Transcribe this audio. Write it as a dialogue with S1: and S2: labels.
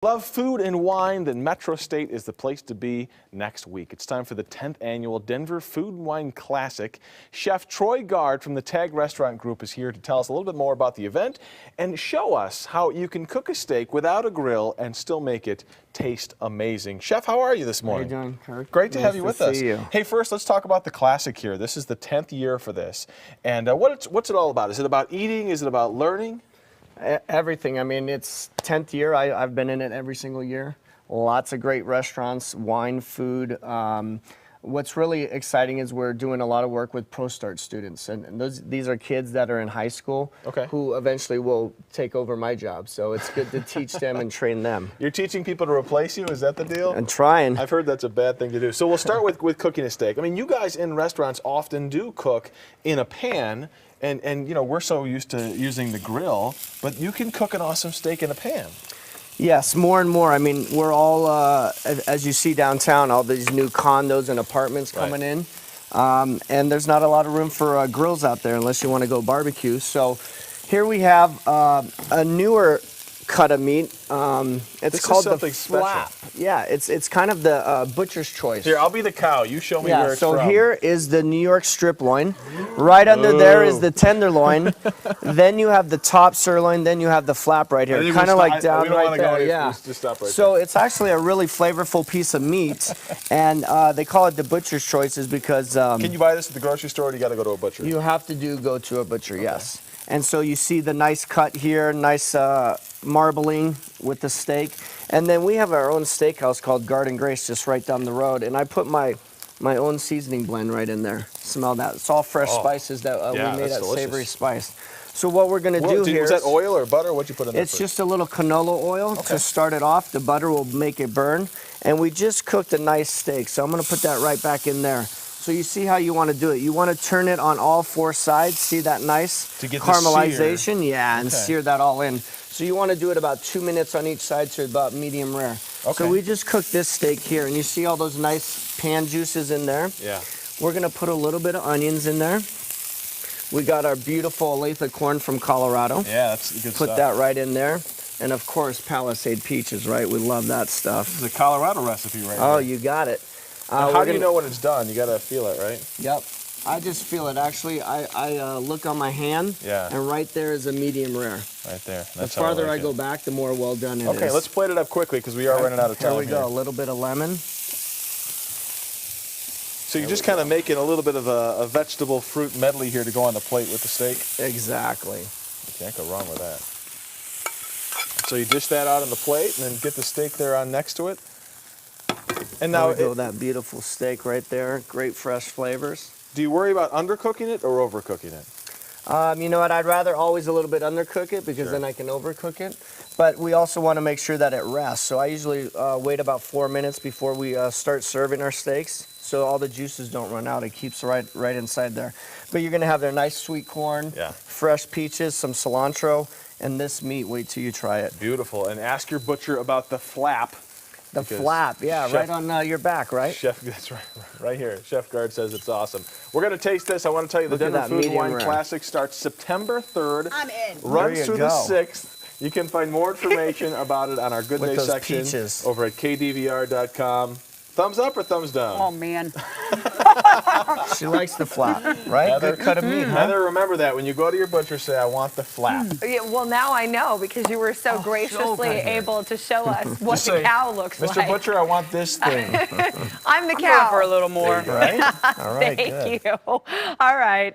S1: Love food and wine, then Metro State is the place to be next week. It's time for the 10th annual Denver Food and Wine Classic. Chef Troy Gard from the Tag Restaurant Group is here to tell us a little bit more about the event and show us how you can cook a steak without a grill and still make it taste amazing. Chef, how are you this morning?
S2: How you doing, Kirk?
S1: Great to have you with us.
S2: You.
S1: Hey, first let's talk about the classic here. This is the 10th year for this. And what's it all about? Is it about eating? Is it about learning?
S2: Everything. I mean, it's 10th year. I've been in it every single year. Lots of great restaurants, wine, food. What's really exciting is we're doing a lot of work with ProStart students, and these are kids that are in high school who eventually will take over my job. So it's good to teach them and train them.
S1: You're teaching people to replace you? Is that the deal?
S2: And trying.
S1: I've heard that's a bad thing to do. So we'll start with cooking a steak. I mean, you guys in restaurants often do cook in a pan. And you know, we're so used to using the grill, but you can cook an awesome steak in a pan.
S2: Yes, more and more. I mean, we're all, as you see downtown, all these new condos and apartments coming in. And there's not a lot of room for grills out there unless you want to go barbecue. So here we have a newer cut of meat. It's called the flap.
S1: Special.
S2: Yeah, it's kind of the butcher's choice.
S1: Here, I'll be the cow. You show me where it's
S2: from.
S1: from.
S2: So here is the New York strip loin. Right under there is the tenderloin. Then you have the top sirloin. Then you have the flap right here, kind of like down right there. Yeah.
S1: Just stop right
S2: so it's actually a really flavorful piece of meat, and they call it the butcher's choice is because.
S1: Can you buy this at the grocery store, or do you got to go to a butcher?
S2: You have to go to a butcher. Okay. Yes. And so you see the nice cut here, nice marbling with the steak. And then we have our own steakhouse called Garden Grace just right down the road. And I put my own seasoning blend right in there. Smell that. It's all fresh spices that we made at Savory Spice. So what we're going to do here
S1: is that oil or butter? What'd you put in there?
S2: It's just a little canola oil to start it off. The butter will make it burn. And we just cooked a nice steak. So I'm going to put that right back in there. So you see how you want to do it. You want to turn it on all four sides. See that nice caramelization? Yeah, and sear that all in. So you want to do it about 2 minutes on each side to about medium rare. Okay. So we just cooked this steak here, and you see all those nice pan juices in there?
S1: Yeah.
S2: We're going to put a little bit of onions in there. We got our beautiful Olathe corn from Colorado.
S1: Yeah, that's good stuff.
S2: Put that right in there. And of course, Palisade peaches, right? We love that stuff.
S1: This is a Colorado recipe right
S2: Oh,
S1: here.
S2: You got it.
S1: How do you know when it's done? You got to feel it, right?
S2: Yep. I just feel it. Actually, I look on my hand, and right there is a medium rare.
S1: Right there. That's
S2: the farther I go back, the more well done it is.
S1: Okay, let's plate it up quickly because we are running out of time.
S2: Here we go. A little bit of lemon.
S1: So you're just kind of making a little bit of a vegetable fruit medley here to go on the plate with the steak?
S2: Exactly.
S1: You can't go wrong with that. So you dish that out on the plate and then get the steak there on next to it. And now
S2: there we go, that beautiful steak right there. Great fresh flavors.
S1: Do you worry about undercooking it or overcooking it?
S2: You know what? I'd rather always a little bit undercook it because then I can overcook it. But we also want to make sure that it rests. So I usually wait about 4 minutes before we start serving our steaks, so all the juices don't run out. It keeps right inside there. But you're going to have their nice sweet corn, fresh peaches, some cilantro, and this meat. Wait till you try it.
S1: Beautiful. And ask your butcher about the flap.
S2: The flap, right on your back, right?
S1: Chef, that's right here. Chef Gard says it's awesome. We're going to taste this. I want to tell you the Denver Food and Wine Classic starts September 3rd.
S3: I'm in.
S1: Runs through the 6th. You can find more information about it on our Good Day section over at kdvr.com. Thumbs up or thumbs down?
S3: Oh, man.
S2: She likes the flap, right?
S1: Heather,
S2: good cut of meat, huh?
S1: Heather, remember that. When you go to your butcher, say, I want the flap.
S4: Yeah, well, now I know because you were so graciously able to show us what the cow looks like.
S1: Mr. Butcher, I want this thing.
S4: I'm the cow.
S3: For a little more.
S2: Right? All right,
S4: Thank you. All right.